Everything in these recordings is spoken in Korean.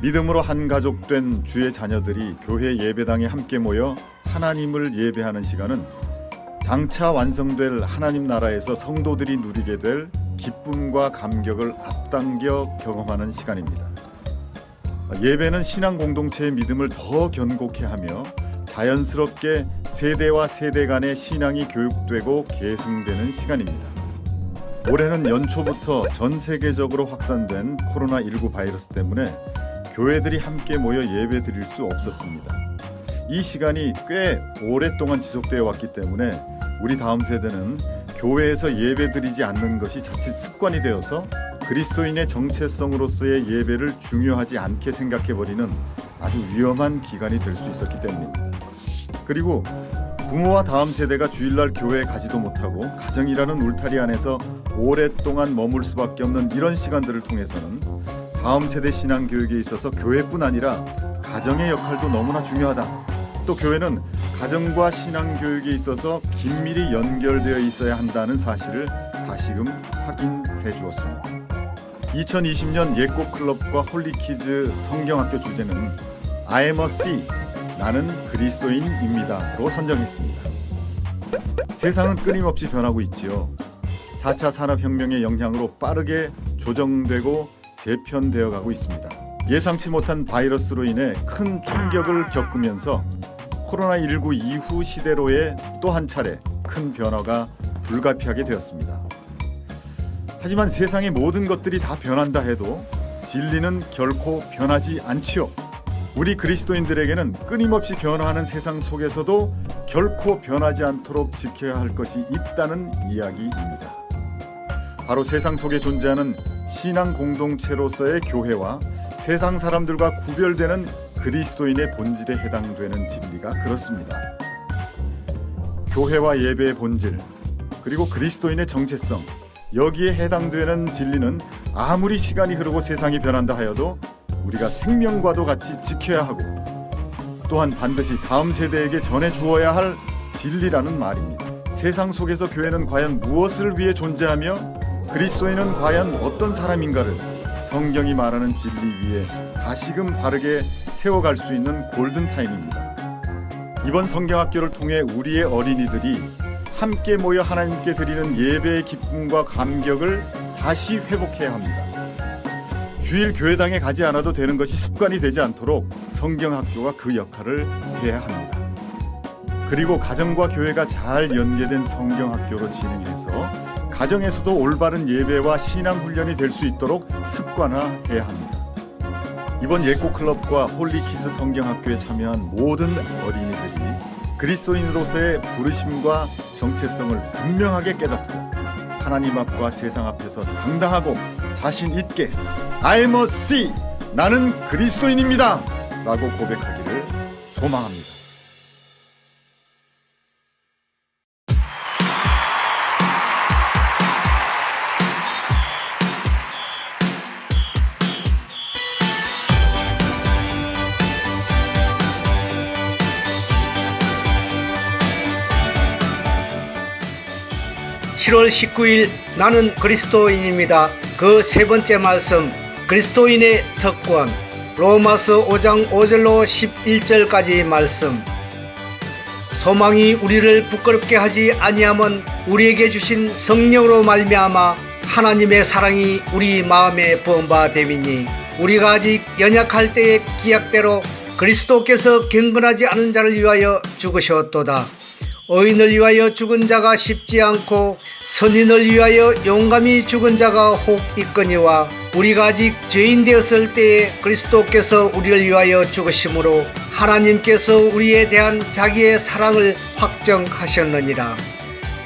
믿음으로 한 가족 된 주의 자녀들이 교회 예배당에 함께 모여 하나님을 예배하는 시간은 장차 완성될 하나님 나라에서 성도들이 누리게 될 기쁨과 감격을 앞당겨 경험하는 시간입니다. 예배는 신앙 공동체의 믿음을 더 견고케 하며 자연스럽게 세대와 세대 간의 신앙이 교육되고 계승되는 시간입니다. 올해는 연초부터 전 세계적으로 확산된 코로나19 바이러스 때문에 교회들이 함께 모여 예배 드릴 수 없었습니다. 이 시간이 꽤 오랫동안 지속되어 왔기 때문에 우리 다음 세대는 교회에서 예배 드리지 않는 것이 자칫 습관이 되어서 그리스도인의 정체성으로서의 예배를 중요하지 않게 생각해버리는 아주 위험한 기간이 될 수 있었기 때문입니다. 그리고 부모와 다음 세대가 주일날 교회에 가지도 못하고 가정이라는 울타리 안에서 오랫동안 머물 수밖에 없는 이런 시간들을 통해서는 다음 세대 신앙 교육에 있어서 교회뿐 아니라 가정의 역할도 너무나 중요하다. 또 교회는 가정과 신앙 교육에 있어서 긴밀히 연결되어 있어야 한다는 사실을 다시금 확인해 주었습니다. 2020년 예꽃 클럽과 홀리키즈 성경학교 주제는 I am a C, 나는 그리스도인입니다로 선정했습니다. 세상은 끊임없이 변하고 있지요. 4차 산업혁명의 영향으로 빠르게 조정되고 재편되어 가고 있습니다. 예상치 못한 바이러스로 인해 큰 충격을 겪으면서 코로나19 이후 시대로의 또 한 차례 큰 변화가 불가피하게 되었습니다. 하지만 세상의 모든 것들이 다 변한다 해도 진리는 결코 변하지 않지요. 우리 그리스도인들에게는 끊임없이 변화하는 세상 속에서도 결코 변하지 않도록 지켜야 할 것이 있다는 이야기입니다. 바로 세상 속에 존재하는 신앙 공동체로서의 교회와 세상 사람들과 구별되는 그리스도인의 본질에 해당되는 진리가 그렇습니다. 교회와 예배의 본질, 그리고 그리스도인의 정체성, 여기에 해당되는 진리는 아무리 시간이 흐르고 세상이 변한다 하여도 우리가 생명과도 같이 지켜야 하고 또한 반드시 다음 세대에게 전해 주어야 할 진리라는 말입니다. 세상 속에서 교회는 과연 무엇을 위해 존재하며 그리스도인은 과연 어떤 사람인가를 성경이 말하는 진리 위에 다시금 바르게 세워갈 수 있는 골든타임입니다. 이번 성경학교를 통해 우리의 어린이들이 함께 모여 하나님께 드리는 예배의 기쁨과 감격을 다시 회복해야 합니다. 주일 교회당에 가지 않아도 되는 것이 습관이 되지 않도록 성경학교가 그 역할을 해야 합니다. 그리고 가정과 교회가 잘 연계된 성경학교로 진행해서 가정에서도 올바른 예배와 신앙 훈련이 될 수 있도록 습관화해야 합니다. 이번 예꽃클럽과 홀리키즈 성경학교에 참여한 모든 어린이들이 그리스도인으로서의 부르심과 정체성을 분명하게 깨닫고 하나님 앞과 세상 앞에서 당당하고 자신 있게 I am a C, 나는 그리스도인입니다 라고 고백하기를 소망합니다. (7월 19일) 나는 그리스도인입니다. 그 세 번째 말씀, 그리스도인의 특권, 로마서 5장 5절로 11절까지 말씀. 소망이 우리를 부끄럽게 하지 아니함은 우리에게 주신 성령으로 말미암아 하나님의 사랑이 우리 마음에 부은 바 됨이니, 우리가 아직 연약할 때의 기약대로 그리스도께서 경건하지 않은 자를 위하여 죽으셨도다. 의인을 위하여 죽은 자가 쉽지 않고 선인을 위하여 용감히 죽은 자가 혹 있거니와, 우리가 아직 죄인 되었을 때에 그리스도께서 우리를 위하여 죽으심으로 하나님께서 우리에 대한 자기의 사랑을 확정하셨느니라.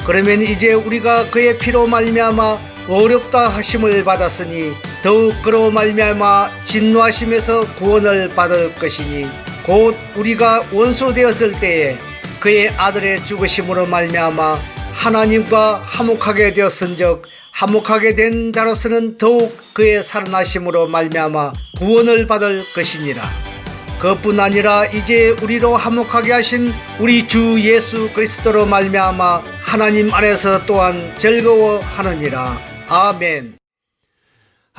그러면 이제 우리가 그의 피로 말미암아 어렵다 하심을 받았으니 더욱 그로 말미암아 진노하심에서 구원을 받을 것이니, 곧 우리가 원수 되었을 때에 그의 아들의 죽으심으로 말미암아 하나님과 화목하게 되었은즉, 화목하게 된 자로서는 더욱 그의 살아나심으로 말미암아 구원을 받을 것이니라. 그뿐 아니라 이제 우리로 화목하게 하신 우리 주 예수 그리스도로 말미암아 하나님 안에서 또한 즐거워하느니라. 아멘.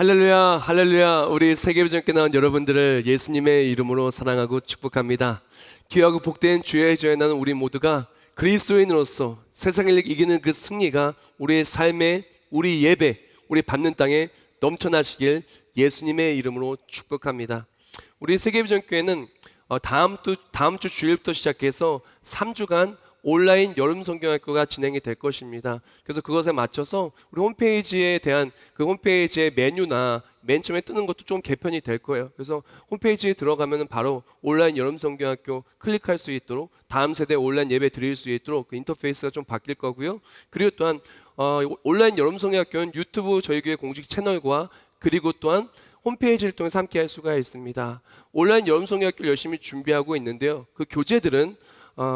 할렐루야, 할렐루야. 우리 세계비전교회 나온 여러분들을 예수님의 이름으로 사랑하고 축복합니다. 귀하고 복된 주의 저에 나는 우리 모두가 그리스도인으로서 세상을 이기는 그 승리가 우리의 삶에, 우리 예배, 우리 받는 땅에 넘쳐나시길 예수님의 이름으로 축복합니다. 우리 세계비전교회는 다음 주 주일부터 시작해서 3주간 온라인 여름 성경학교가 진행이 될 것입니다. 그래서 그것에 맞춰서 우리 홈페이지에 대한 그 홈페이지의 메뉴나 맨 처음에 뜨는 것도 좀 개편이 될 거예요. 그래서 홈페이지에 들어가면 바로 온라인 여름 성경학교 클릭할 수 있도록, 다음 세대 온라인 예배 드릴 수 있도록 그 인터페이스가 좀 바뀔 거고요. 그리고 또한 온라인 여름 성경학교는 유튜브 저희 교회 공식 채널과 그리고 또한 홈페이지를 통해서 함께 할 수가 있습니다. 온라인 여름 성경학교를 열심히 준비하고 있는데요. 그 교재들은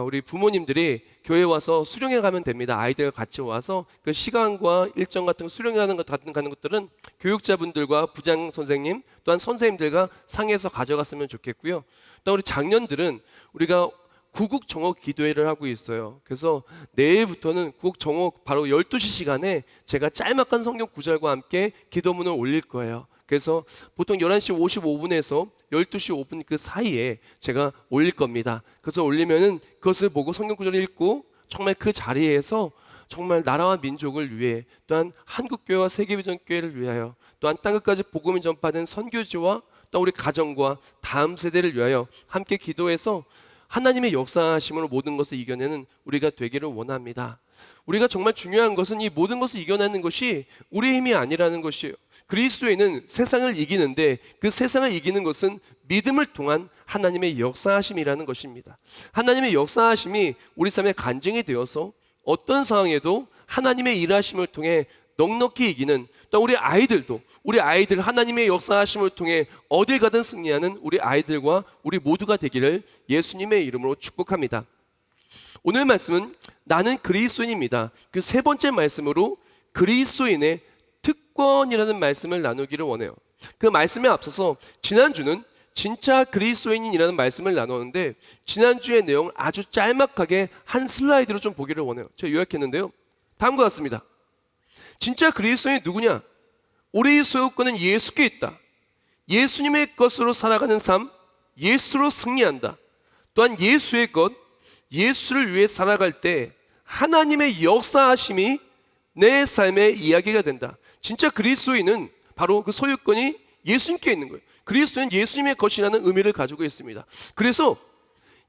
우리 부모님들이 교회에 와서 수령해 가면 됩니다. 아이들과 같이 와서 그 시간과 일정 같은 거 수령하는 것 같은 것들은 교육자분들과 부장 선생님 또한 선생님들과 상의해서 가져갔으면 좋겠고요. 또 우리 장년들은 우리가 구국 정오 기도회를 하고 있어요. 그래서 내일부터는 구국 정오 바로 12시 시간에 제가 짤막한 성경 구절과 함께 기도문을 올릴 거예요. 그래서 보통 11시 55분에서 12시 5분 그 사이에 제가 올릴 겁니다. 그래서 올리면은 그것을 보고 성경 구절을 읽고 정말 그 자리에서 정말 나라와 민족을 위해 또한 한국교회와 세계비전교회를 위하여 또한 땅끝까지 복음을 전파된 선교지와 또 우리 가정과 다음 세대를 위하여 함께 기도해서 하나님의 역사하심으로 모든 것을 이겨내는 우리가 되기를 원합니다. 우리가 정말 중요한 것은 이 모든 것을 이겨내는 것이 우리의 힘이 아니라는 것이에요. 그리스도인은 세상을 이기는데 그 세상을 이기는 것은 믿음을 통한 하나님의 역사하심이라는 것입니다. 하나님의 역사하심이 우리 삶에 간증이 되어서 어떤 상황에도 하나님의 일하심을 통해 넉넉히 이기는, 또 우리 아이들 하나님의 역사하심을 통해 어딜 가든 승리하는 우리 아이들과 우리 모두가 되기를 예수님의 이름으로 축복합니다. 오늘 말씀은 나는 그리스도인입니다. 그 세 번째 말씀으로 그리스도인의 특권이라는 말씀을 나누기를 원해요. 그 말씀에 앞서서 지난주는 진짜 그리스도인이라는 말씀을 나누었는데 지난주의 내용 아주 짤막하게 한 슬라이드로 좀 보기를 원해요. 제가 요약했는데요. 다음과 같습니다. 진짜 그리스도인이 누구냐? 우리의 소유권은 예수께 있다. 예수님의 것으로 살아가는 삶, 예수로 승리한다. 또한 예수의 것, 예수를 위해 살아갈 때 하나님의 역사하심이 내 삶의 이야기가 된다. 진짜 그리스도인은 바로 그 소유권이 예수님께 있는 거예요. 그리스도는 예수님의 것이라는 의미를 가지고 있습니다. 그래서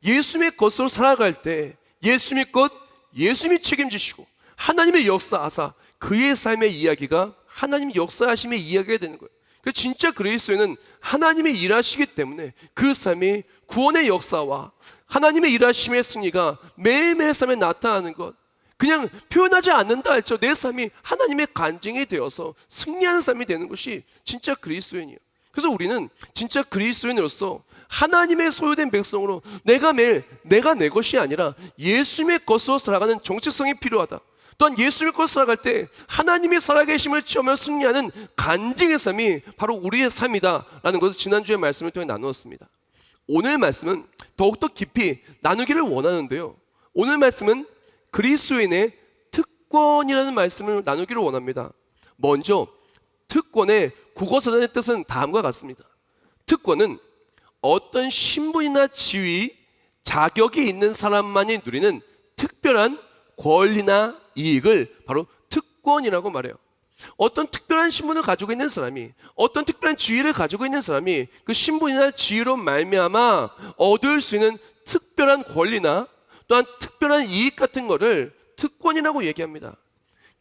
예수님의 것으로 살아갈 때 예수님의 것, 예수님이 책임지시고 하나님의 역사하사 그의 삶의 이야기가 하나님 역사하심의 이야기가 되는 거예요. 그래서 진짜 그리스도인은 하나님의 일하시기 때문에 그 삶이 구원의 역사와 하나님의 일하심의 승리가 매일매일 삶에 나타나는 것, 그냥 표현하지 않는다 할지라도 내 삶이 하나님의 간증이 되어서 승리하는 삶이 되는 것이 진짜 그리스도인이에요. 그래서 우리는 진짜 그리스도인으로서 하나님의 소유된 백성으로 내가 내 것이 아니라 예수님의 것으로 살아가는 정체성이 필요하다. 또한 예수님의 것으로 살아갈 때 하나님의 살아계심을 체험하며 승리하는 간증의 삶이 바로 우리의 삶이다라는 것을 지난주의 말씀을 통해 나누었습니다. 오늘 말씀은 더욱더 깊이 나누기를 원하는데요. 오늘 말씀은 그리스도인의 특권이라는 말씀을 나누기를 원합니다. 먼저 특권의 국어사전의 뜻은 다음과 같습니다. 특권은 어떤 신분이나 지위, 자격이 있는 사람만이 누리는 특별한 권리나 이익을 바로 특권이라고 말해요. 어떤 특별한 신분을 가지고 있는 사람이, 어떤 특별한 지위를 가지고 있는 사람이 그 신분이나 지위로 말미암아 얻을 수 있는 특별한 권리나 또한 특별한 이익 같은 거를 특권이라고 얘기합니다.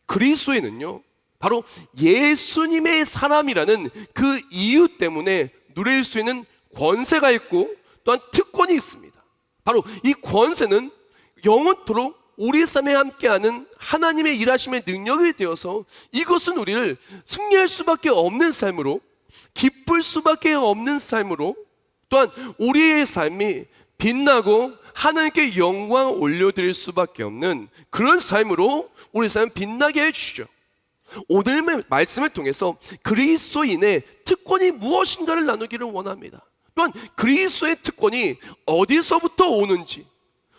그리스도인은요, 바로 예수님의 사람이라는 그 이유 때문에 누릴 수 있는 권세가 있고 또한 특권이 있습니다. 바로 이 권세는 영원토록 우리 삶에 함께하는 하나님의 일하심의 능력이 되어서 이것은 우리를 승리할 수밖에 없는 삶으로, 기쁠 수밖에 없는 삶으로, 또한 우리의 삶이 빛나고 하나님께 영광 올려드릴 수밖에 없는 그런 삶으로 우리 삶을 빛나게 해주시죠. 오늘 말씀을 통해서 그리스도인의 특권이 무엇인가를 나누기를 원합니다. 또한 그리스도의 특권이 어디서부터 오는지,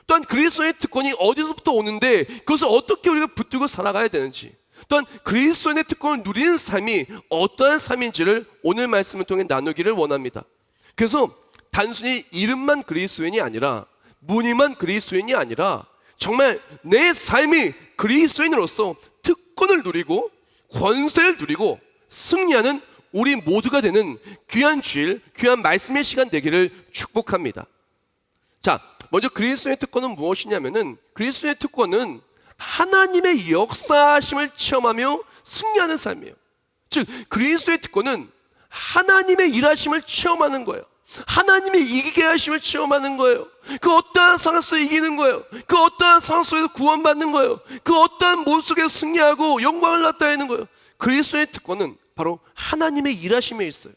또한 그리스도의 특권이 어디서부터 오는데 그것을 어떻게 우리가 붙들고 살아가야 되는지, 또한 그리스도인의 특권을 누리는 삶이 어떠한 삶인지를 오늘 말씀을 통해 나누기를 원합니다. 그래서 단순히 이름만 그리스도인이 아니라, 무늬만 그리스도인이 아니라 정말 내 삶이 그리스도인으로서 특권을 누리고 권세를 누리고 승리하는 우리 모두가 되는 귀한 주일, 귀한 말씀의 시간 되기를 축복합니다. 자, 먼저 그리스도의 특권은 무엇이냐면은, 그리스도의 특권은 하나님의 역사하심을 체험하며 승리하는 삶이에요. 즉, 그리스도의 특권은 하나님의 일하심을 체험하는 거예요. 하나님의 이기게 하심을 체험하는 거예요. 그 어떠한 상황 속에서 이기는 거예요. 그 어떠한 상황 속에서 구원받는 거예요. 그 어떠한 모습 속에서 승리하고 영광을 나타내는 거예요. 그리스도의 특권은 바로 하나님의 일하심에 있어요.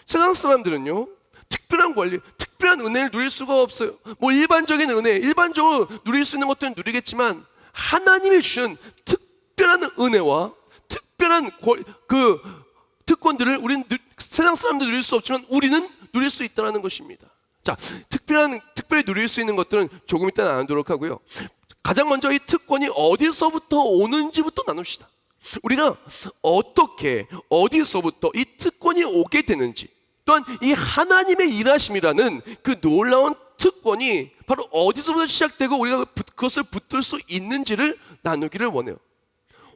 세상 사람들은요, 특별한 권리, 특별한 은혜를 누릴 수가 없어요. 뭐 일반적인 은혜, 일반적으로 누릴 수 있는 것들은 누리겠지만, 하나님이 주신 특별한 은혜와 특별한 그 특권들을 우리는 세상 사람들 누릴 수 없지만 우리는 누릴 수 있다는 것입니다. 자, 특별히 누릴 수 있는 것들은 조금 이따 나누도록 하고요. 가장 먼저 이 특권이 어디서부터 오는지부터 나눕시다. 우리가 어떻게, 어디서부터 이 특권이 오게 되는지, 또한 이 하나님의 일하심이라는 그 놀라운 특권이 바로 어디서부터 시작되고 우리가 그것을 붙들 수 있는지를 나누기를 원해요.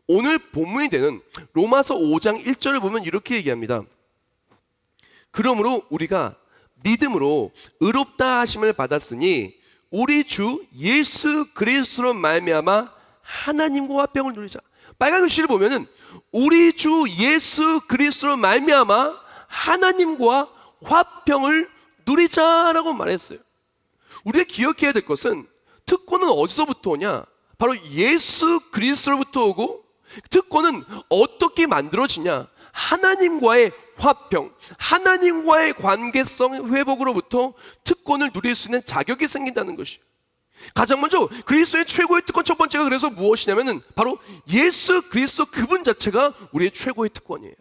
오늘 본문이 되는 로마서 5장 1절을 보면 이렇게 얘기합니다. 그러므로 우리가 믿음으로 의롭다 하심을 받았으니 우리 주 예수 그리스도로 말미암아 하나님과 화평을 누리자. 빨간 글씨를 보면은 우리 주 예수 그리스도로 말미암아 하나님과 화평을 누리자라고 말했어요. 우리가 기억해야 될 것은 특권은 어디서부터 오냐? 바로 예수 그리스도로부터 오고, 특권은 어떻게 만들어지냐? 하나님과의 화평, 하나님과의 관계성 회복으로부터 특권을 누릴 수 있는 자격이 생긴다는 것이에요. 가장 먼저 그리스도의 최고의 특권 첫 번째가 그래서 무엇이냐면은 바로 예수 그리스도 그분 자체가 우리의 최고의 특권이에요.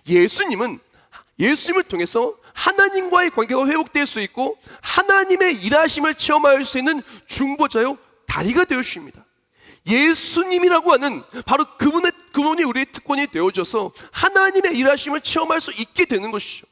예수님을 통해서 하나님과의 관계가 회복될 수 있고 하나님의 일하심을 체험할 수 있는 중보자요 다리가 되어 주십니다. 예수님이라고 하는 바로 그분이 우리의 특권이 되어져서 하나님의 일하심을 체험할 수 있게 되는 것이죠.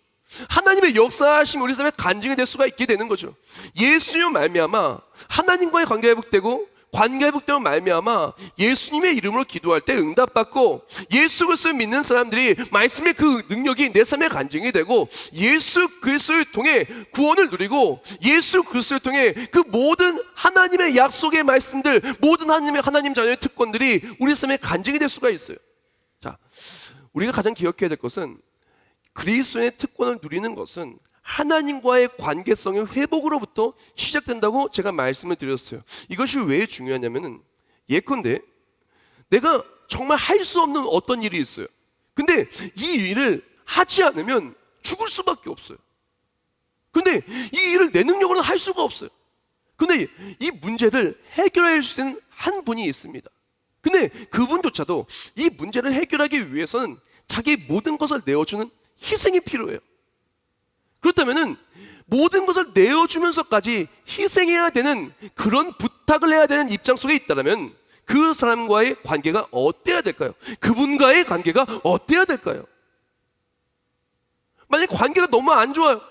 하나님의 역사하심이 우리 삶에 간증이 될 수가 있게 되는 거죠. 예수님 말미암아 하나님과의 관계가 회복되고, 관계가 회복되면 말미암아 예수님의 이름으로 기도할 때 응답받고, 예수 그리스도를 믿는 사람들이 말씀의 그 능력이 내 삶에 간증이 되고, 예수 그리스도를 통해 구원을 누리고, 예수 그리스도를 통해 그 모든 하나님의 약속의 말씀들, 모든 하나님 자녀의 특권들이 우리 삶에 간증이 될 수가 있어요. 자, 우리가 가장 기억해야 될 것은 그리스도의 특권을 누리는 것은 하나님과의 관계성의 회복으로부터 시작된다고 제가 말씀을 드렸어요. 이것이 왜 중요하냐면은, 예컨대 내가 정말 할 수 없는 어떤 일이 있어요. 근데 이 일을 하지 않으면 죽을 수밖에 없어요. 근데 이 일을 내 능력으로는 할 수가 없어요. 근데 이 문제를 해결할 수 있는 한 분이 있습니다. 근데 그분조차도 이 문제를 해결하기 위해서는 자기의 모든 것을 내어주는 희생이 필요해요. 그렇다면은 모든 것을 내어주면서까지 희생해야 되는 그런 부탁을 해야 되는 입장 속에 있다면 그 사람과의 관계가 어때야 될까요? 그분과의 관계가 어때야 될까요? 만약 관계가 너무 안 좋아요.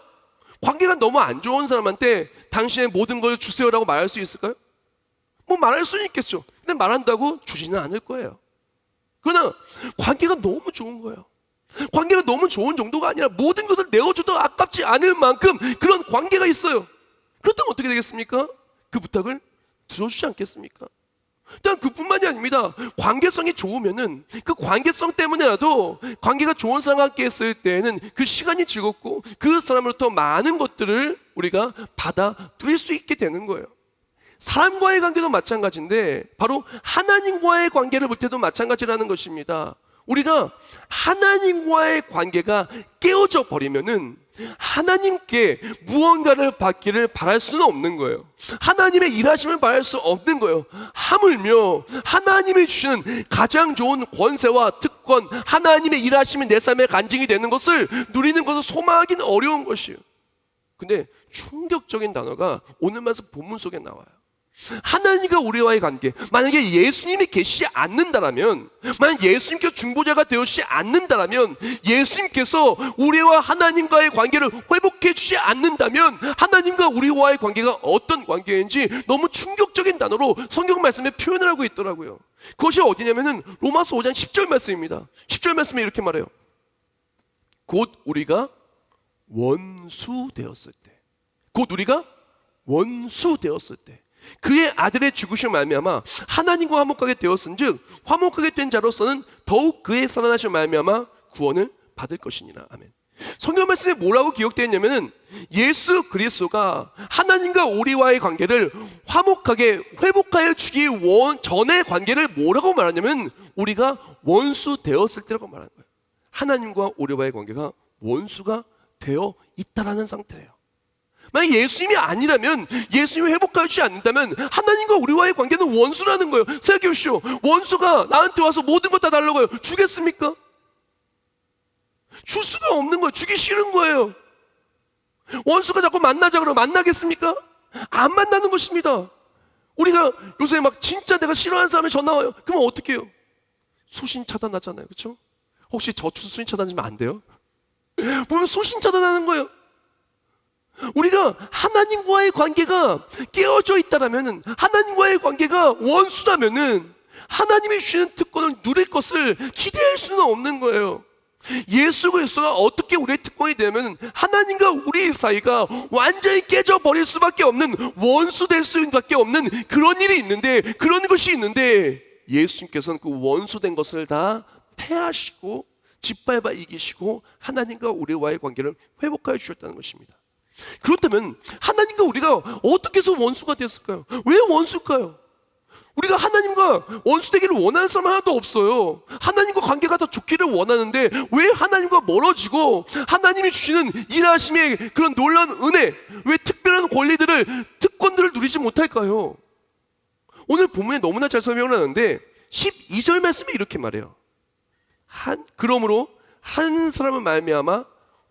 관계가 너무 안 좋은 사람한테 당신의 모든 걸 주세요라고 말할 수 있을까요? 뭐 말할 수는 있겠죠. 근데 말한다고 주지는 않을 거예요. 그러나 관계가 너무 좋은 거예요. 관계가 너무 좋은 정도가 아니라 모든 것을 내어줘도 아깝지 않을 만큼 그런 관계가 있어요. 그렇다면 어떻게 되겠습니까? 그 부탁을 들어주지 않겠습니까? 또한 그뿐만이 아닙니다. 관계성이 좋으면은 그 관계성 때문에라도, 관계가 좋은 사람과 함께 했을 때에는 그 시간이 즐겁고 그 사람으로부터 많은 것들을 우리가 받아 누릴 수 있게 되는 거예요. 사람과의 관계도 마찬가지인데 바로 하나님과의 관계를 볼 때도 마찬가지라는 것입니다. 우리가 하나님과의 관계가 깨어져 버리면은 하나님께 무언가를 받기를 바랄 수는 없는 거예요. 하나님의 일하심을 바랄 수 없는 거예요. 하물며 하나님이 주시는 가장 좋은 권세와 특권, 하나님의 일하심이 내 삶에 간증이 되는 것을 누리는 것을 소망하기는 어려운 것이에요. 근데 충격적인 단어가 오늘 말씀 본문 속에 나와요. 하나님과 우리와의 관계, 만약에 예수님이 계시지 않는다라면, 만약 예수님께서 중보자가 되시지 않는다라면, 예수님께서 우리와 하나님과의 관계를 회복해 주지 않는다면 하나님과 우리와의 관계가 어떤 관계인지 너무 충격적인 단어로 성경 말씀에 표현을 하고 있더라고요. 그것이 어디냐면은 로마서 5장 10절 말씀입니다. 10절 말씀에 이렇게 말해요. 곧 우리가 원수 되었을 때, 곧 우리가 원수 되었을 때 그의 아들의 죽으심을 말미암아 하나님과 화목하게 되었은즉 화목하게 된 자로서는 더욱 그의 살아나심을 말미암아 구원을 받을 것이니라. 아멘. 성경 말씀에 뭐라고 기록되어 있냐면은 예수 그리스도가 하나님과 우리와의 관계를 화목하게 회복하여 주기 전의 관계를 뭐라고 말하냐면 우리가 원수 되었을 때라고 말하는 거예요. 하나님과 우리와의 관계가 원수가 되어 있다라는 상태예요. 만약 예수님이 아니라면, 예수님이 회복하여 주지 않는다면 하나님과 우리와의 관계는 원수라는 거예요. 생각해 보십시오. 원수가 나한테 와서 모든 것 다 달라고 해요. 주겠습니까? 줄 수가 없는 거예요. 주기 싫은 거예요. 원수가 자꾸 만나자 그러면 만나겠습니까? 안 만나는 것입니다. 우리가 요새 막 진짜 내가 싫어하는 사람이 전화 와요. 그러면 어떻게 해요? 수신 차단하잖아요. 그렇죠? 혹시 저 수신 차단하면 안 돼요? 보면 수신 차단하는 거예요. 우리가 하나님과의 관계가 깨어져 있다라면은, 하나님과의 관계가 원수라면은 하나님이 주시는 특권을 누릴 것을 기대할 수는 없는 거예요. 예수 그리스도가 어떻게 우리의 특권이 되면 하나님과 우리 사이가 완전히 깨져버릴 수밖에 없는, 원수 될 수밖에 없는 그런 일이 있는데, 그런 것이 있는데 예수님께서는 그 원수된 것을 다 패하시고 짓밟아 이기시고 하나님과 우리와의 관계를 회복하여 주셨다는 것입니다. 그렇다면 하나님과 우리가 어떻게 해서 원수가 됐을까요? 왜 원수일까요? 우리가 하나님과 원수되기를 원하는 사람 하나도 없어요. 하나님과 관계가 더 좋기를 원하는데 왜 하나님과 멀어지고 하나님이 주시는 일하심의 그런 놀라운 은혜, 왜 특별한 권리들을, 특권들을 누리지 못할까요? 오늘 본문에 너무나 잘 설명을 하는데 12절 말씀에 이렇게 말해요. 그러므로 한 사람을 말미암아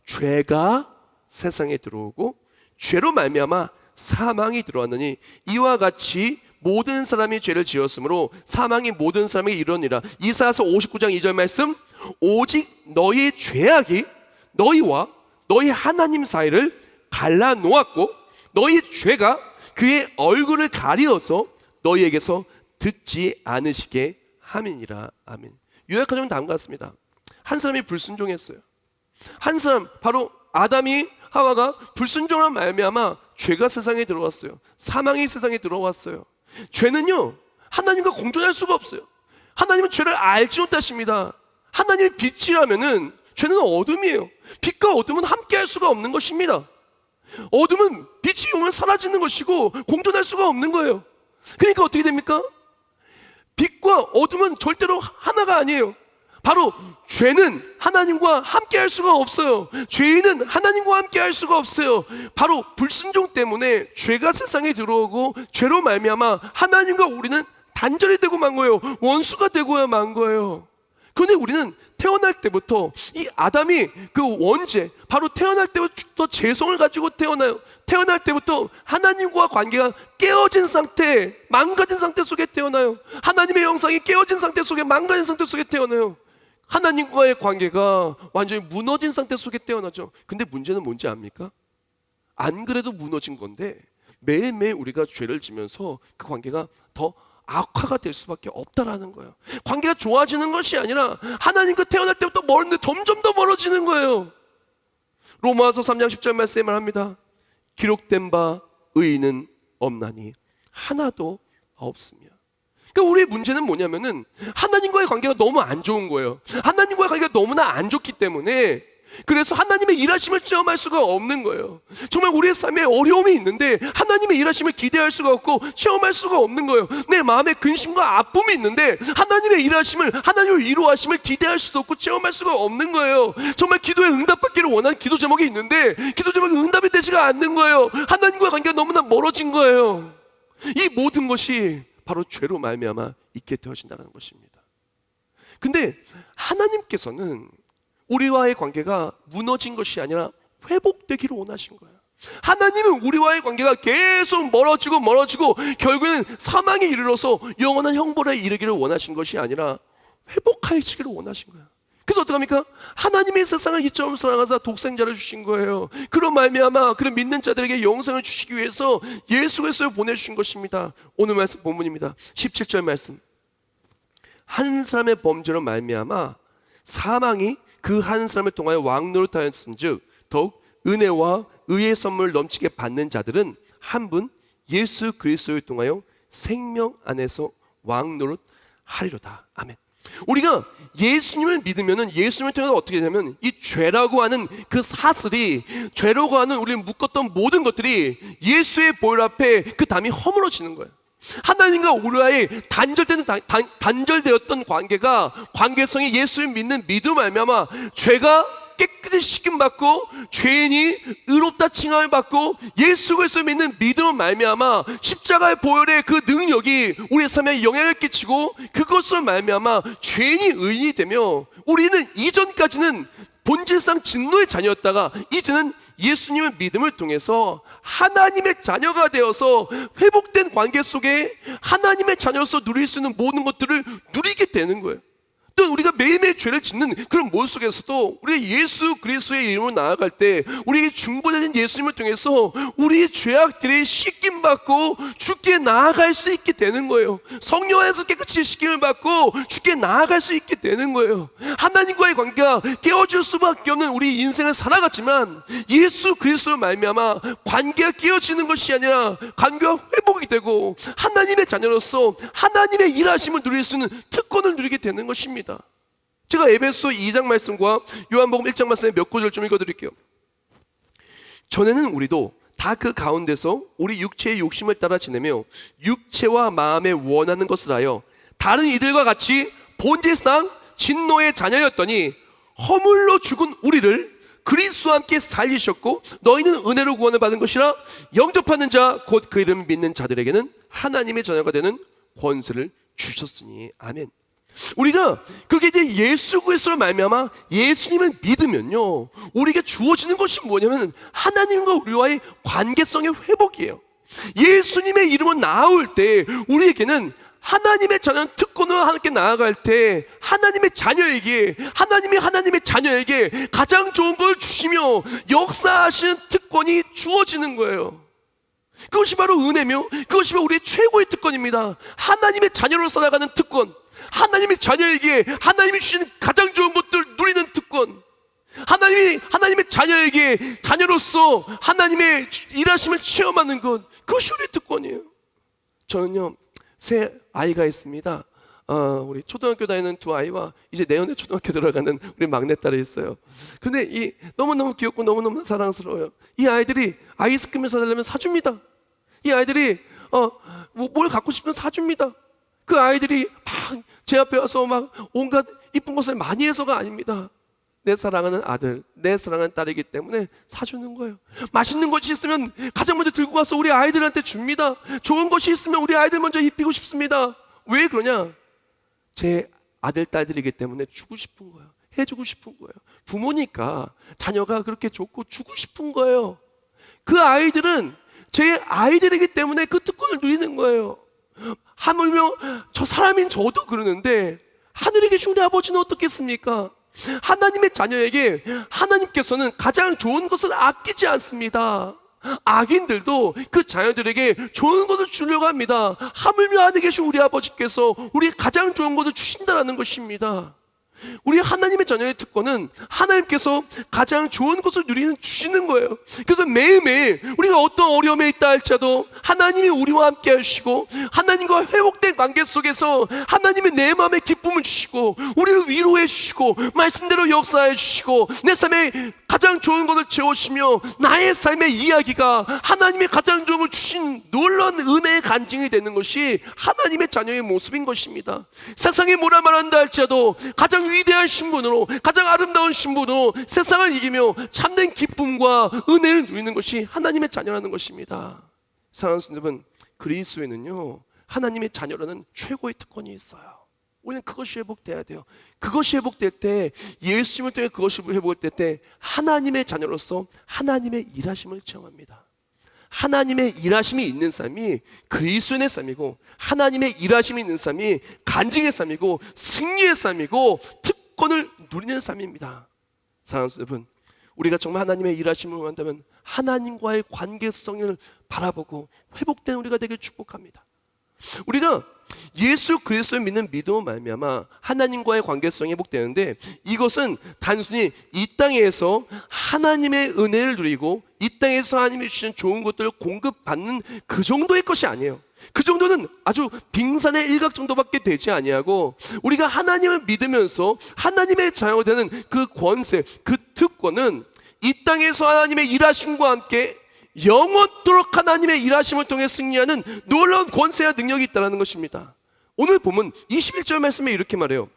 죄가 세상에 들어오고 죄로 말미암아 사망이 들어왔느니 이와 같이 모든 사람이 죄를 지었으므로 사망이 모든 사람에게 이르니라. 이사야서 59장 2절 말씀, 오직 너희 죄악이 너희와 너희 하나님 사이를 갈라놓았고 너희 죄가 그의 얼굴을 가리어서 너희에게서 듣지 않으시게 함이니라. 아멘. 요약하자면 다음과 같습니다. 한 사람이 불순종했어요. 한 사람, 바로 아담이, 하와가 불순종한 말미암아 죄가 세상에 들어왔어요. 사망이 세상에 들어왔어요. 죄는요, 하나님과 공존할 수가 없어요. 하나님은 죄를 알지 못하십니다. 하나님의 빛이라면은 죄는 어둠이에요. 빛과 어둠은 함께 할 수가 없는 것입니다. 어둠은 빛이 오면 사라지는 것이고 공존할 수가 없는 거예요. 그러니까 어떻게 됩니까? 빛과 어둠은 절대로 하나가 아니에요. 바로 죄는 하나님과 함께 할 수가 없어요. 죄인은 하나님과 함께 할 수가 없어요. 바로 불순종 때문에 죄가 세상에 들어오고 죄로 말미암아 하나님과 우리는 단절이 되고 만 거예요. 원수가 되고야 만 거예요. 그런데 우리는 태어날 때부터 이 아담이 그 원죄, 바로 태어날 때부터 죄성을 가지고 태어나요. 태어날 때부터 하나님과 관계가 깨어진 상태, 망가진 상태 속에 태어나요. 하나님의 형상이 깨어진 상태 속에, 망가진 상태 속에 태어나요. 하나님과의 관계가 완전히 무너진 상태 속에 태어나죠. 근데 문제는 뭔지 압니까? 안 그래도 무너진 건데 매일매일 우리가 죄를 지면서 그 관계가 더 악화가 될 수밖에 없다라는 거예요. 관계가 좋아지는 것이 아니라 하나님과 태어날 때부터 멀는데 점점 더 멀어지는 거예요. 로마서 3장 10절 말씀에 말합니다. 기록된 바 의인은 없나니 하나도 없으며. 그러니까 우리의 문제는 뭐냐면은 하나님과의 관계가 너무 안 좋은 거예요. 하나님과의 관계가 너무나 안 좋기 때문에 그래서 하나님의 일하심을 체험할 수가 없는 거예요. 정말 우리의 삶에 어려움이 있는데 하나님의 일하심을 기대할 수가 없고 체험할 수가 없는 거예요. 내 마음에 근심과 아픔이 있는데 하나님의 일하심을, 하나님의 위로하심을 기대할 수도 없고 체험할 수가 없는 거예요. 정말 기도에 응답받기를 원하는 기도 제목이 있는데 기도 제목이 응답이 되지가 않는 거예요. 하나님과의 관계가 너무나 멀어진 거예요. 이 모든 것이 바로 죄로 말미암아 있게 되어진다는 것입니다. 근데 하나님께서는 우리와의 관계가 무너진 것이 아니라 회복되기를 원하신 거예요. 하나님은 우리와의 관계가 계속 멀어지고 결국에는 사망에 이르러서 영원한 형벌에 이르기를 원하신 것이 아니라 회복하시기를 원하신 거예요. 그래서 어떡합니까? 하나님의 세상을 이처럼 사랑하사 독생자를 주신 거예요. 그런 말미암아 그런 믿는 자들에게 영생을 주시기 위해서 예수 그리스도를 보내주신 것입니다. 오늘 말씀 본문입니다. 17절 말씀. 한 사람의 범죄로 말미암아 사망이 그 한 사람을 통하여 왕노릇하였은즉 더욱 은혜와 의의 선물을 넘치게 받는 자들은 한 분 예수 그리스도를 통하여 생명 안에서 왕노릇하리로다. 아멘. 우리가 예수님을 믿으면은 예수님을 통해서 어떻게 되냐면 이 죄라고 하는 그 사슬이, 죄라고 하는 우리를 묶었던 모든 것들이 예수의 보혈 앞에 그 담이 허물어지는 거예요. 하나님과 우리와의 단절되었던 관계성이 예수를 믿는 믿음 말미암아 죄가 깨끗이 씻김받고 죄인이 의롭다 칭함을 받고 예수 그리스도를 믿는 믿음 말미암아 십자가의 보혈의 그 능력이 우리의 삶에 영향을 끼치고 그것으로 말미암아 죄인이 의인이 되며 우리는 이전까지는 본질상 진노의 자녀였다가 이제는 예수님의 믿음을 통해서 하나님의 자녀가 되어서 회복된 관계 속에 하나님의 자녀로서 누릴 수 있는 모든 것들을 누리게 되는 거예요. 또 우리가 매일매일 죄를 짓는 그런 모습 속에서도 우리 예수 그리스도의 이름으로 나아갈 때 우리 중보자신 예수님을 통해서 우리의 죄악들이 씻김받고 주께 나아갈 수 있게 되는 거예요. 성령 안에서 깨끗이 씻김을 받고 주께 나아갈 수 있게 되는 거예요. 하나님과의 관계가 깨어질 수밖에 없는 우리 인생을 살아갔지만 예수 그리스도로 말미암아 관계가 깨어지는 것이 아니라 관계가 회복이 되고 하나님의 자녀로서 하나님의 일하심을 누릴 수 있는 특권을 누리게 되는 것입니다. 제가 에베소 2장 말씀과 요한복음 1장 말씀에 몇 구절 좀 읽어드릴게요. 전에는 우리도 다 그 가운데서 우리 육체의 욕심을 따라 지내며 육체와 마음에 원하는 것을 하여 다른 이들과 같이 본질상 진노의 자녀였더니 허물로 죽은 우리를 그리스도와 함께 살리셨고 너희는 은혜로 구원을 받은 것이라 영접하는 자 곧 그 이름 믿는 자들에게는 하나님의 자녀가 되는 권세를 주셨으니 아멘. 우리가 그렇게 이제 예수 그리스도로 말미암아 예수님을 믿으면요 우리에게 주어지는 것이 뭐냐면 하나님과 우리와의 관계성의 회복이에요. 예수님의 이름으로 나올 때 우리에게는 하나님의 자녀는 특권으로 함께 나아갈 때 하나님의 자녀에게 하나님의 자녀에게 가장 좋은 걸 주시며 역사하시는 특권이 주어지는 거예요. 그것이 바로 은혜며 그것이 바로 우리의 최고의 특권입니다. 하나님의 자녀로 살아가는 특권, 하나님의 자녀에게 하나님이 주신 가장 좋은 것들 누리는 특권, 하나님의 자녀에게 자녀로서 하나님의 일하심을 체험하는 것, 그것이 우리의 특권이에요. 저는요 새 아이가 있습니다. 우리 초등학교 다니는 두 아이와 이제 내년에 초등학교 들어가는 우리 막내딸이 있어요. 그런데 이 너무너무 귀엽고 너무너무 사랑스러워요. 이 아이들이 아이스크림을 사달라면 사줍니다. 이 아이들이 뭘 갖고 싶으면 사줍니다. 그 아이들이 막 제 앞에 와서 막 온갖 이쁜 것을 많이 해서가 아닙니다. 내 사랑하는 아들, 내 사랑하는 딸이기 때문에 사주는 거예요. 맛있는 것이 있으면 가장 먼저 들고 가서 우리 아이들한테 줍니다. 좋은 것이 있으면 우리 아이들 먼저 입히고 싶습니다. 왜 그러냐? 제 아들, 딸들이기 때문에 주고 싶은 거예요. 해주고 싶은 거예요. 부모니까 자녀가 그렇게 좋고 주고 싶은 거예요. 그 아이들은 제 아이들이기 때문에 그 특권을 누리는 거예요. 하물며 저 사람인 저도 그러는데 하늘에 계신 우리 아버지는 어떻겠습니까? 하나님의 자녀에게 하나님께서는 가장 좋은 것을 아끼지 않습니다. 악인들도 그 자녀들에게 좋은 것을 주려고 합니다. 하물며 하늘에 계신 우리 아버지께서 우리에게 가장 좋은 것을 주신다는 것입니다. 우리 하나님의 자녀의 특권은 하나님께서 가장 좋은 것을 주시는 거예요. 그래서 매일매일 우리가 어떤 어려움에 있다 할지라도 하나님이 우리와 함께 하시고 하나님과 회복된 관계 속에서 하나님이 내 마음에 기쁨을 주시고 우리를 위로해 주시고 말씀대로 역사해 주시고 내 삶에 가장 좋은 것을 채우시며 나의 삶의 이야기가 하나님의 가장 좋은 걸 주신 놀라운 은혜의 간증이 되는 것이 하나님의 자녀의 모습인 것입니다. 세상이 뭐라 말한다 할지라도 가장 위대한 신분으로 가장 아름다운 신분으로 세상을 이기며 참된 기쁨과 은혜를 누리는 것이 하나님의 자녀라는 것입니다. 사랑하는 여러분, 그리스도에는요 하나님의 자녀라는 최고의 특권이 있어요. 우리는 그것이 회복돼야 돼요. 그것이 회복될 때, 예수님을 통해 그것이 회복될 때 하나님의 자녀로서 하나님의 일하심을 체험합니다. 하나님의 일하심이 있는 삶이 그리스도인의 삶이고, 하나님의 일하심이 있는 삶이 간증의 삶이고 승리의 삶이고 특권을 누리는 삶입니다. 사랑하는 여러분, 우리가 정말 하나님의 일하심을 원한다면 하나님과의 관계성을 바라보고 회복된 우리가 되길 축복합니다. 우리가 예수 그리스도를 믿는 믿음으로 말미암아 하나님과의 관계성이 회복되는데, 이것은 단순히 이 땅에서 하나님의 은혜를 누리고 이 땅에서 하나님이 주신 좋은 것들을 공급받는 그 정도의 것이 아니에요. 그 정도는 아주 빙산의 일각 정도밖에 되지 아니하고, 우리가 하나님을 믿으면서 하나님의 자녀가 되는 그 권세, 그 특권은 이 땅에서 하나님의 일하심과 함께 영원토록 하나님의 일하심을 통해 승리하는 놀라운 권세와 능력이 있다는 것입니다. 오늘 보면 21절 말씀에 이렇게 말해요.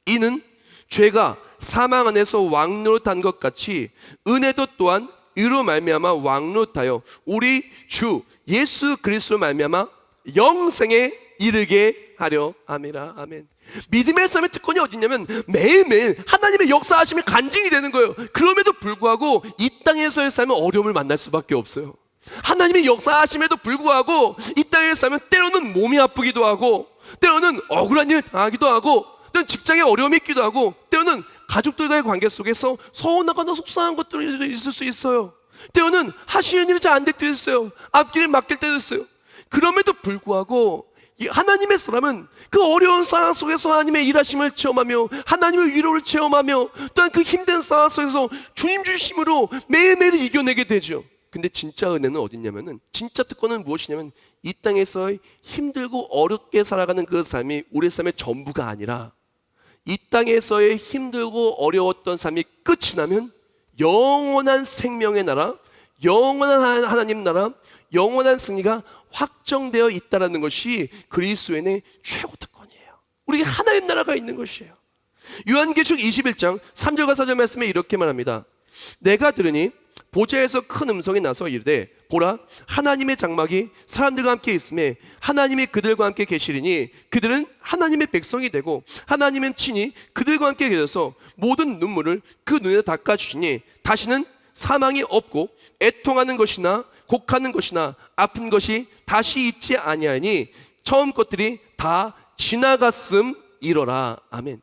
이는 죄가 사망 안에서 왕노릇한 것 같이 은혜도 또한 이로 말미암아 왕노릇하여 우리 주 예수 그리스도 말미암아 영생에 이르게 하려 함이라. 아멘. 믿음의 삶의 특권이 어디냐면 매일매일 하나님의 역사하심이 간증이 되는 거예요. 그럼에도 불구하고 이 땅에서의 삶은 어려움을 만날 수밖에 없어요. 하나님의 역사하심에도 불구하고 이 땅의 삶은 때로는 몸이 아프기도 하고, 때로는 억울한 일을 당하기도 하고, 때로는 직장에 어려움이 있기도 하고, 때로는 가족들과의 관계 속에서 서운하거나 속상한 것들이 있을 수 있어요. 때로는 하시는 일이 잘 안 될 때도 있어요. 앞길을 막힐 때도 있어요. 그럼에도 불구하고 하나님의 사람은 그 어려운 상황 속에서 하나님의 일하심을 체험하며 하나님의 위로를 체험하며 또한 그 힘든 상황 속에서 주님 주심으로 매일매일 이겨내게 되죠. 근데 진짜 은혜는 어디 있냐면은, 진짜 특권은 무엇이냐면 이 땅에서의 힘들고 어렵게 살아가는 그 삶이 우리의 삶의 전부가 아니라, 이 땅에서의 힘들고 어려웠던 삶이 끝이 나면 영원한 생명의 나라, 영원한 하나님 나라, 영원한 승리가 확정되어 있다는 것이 그리스도인의 최고 특권이에요. 우리에게 하나님 나라가 있는 것이에요. 요한계시록 21장 3절과 4절 말씀에 이렇게 말합니다. 내가 들으니 보좌에서 큰 음성이 나서 이르되, 보라, 하나님의 장막이 사람들과 함께 있음에 하나님이 그들과 함께 계시리니 그들은 하나님의 백성이 되고 하나님은 친히 그들과 함께 계셔서 모든 눈물을 그 눈에 닦아주시니 다시는 사망이 없고 애통하는 것이나 곡하는 것이나 아픈 것이 다시 있지 아니하니 처음 것들이 다 지나갔음이로라. 아멘.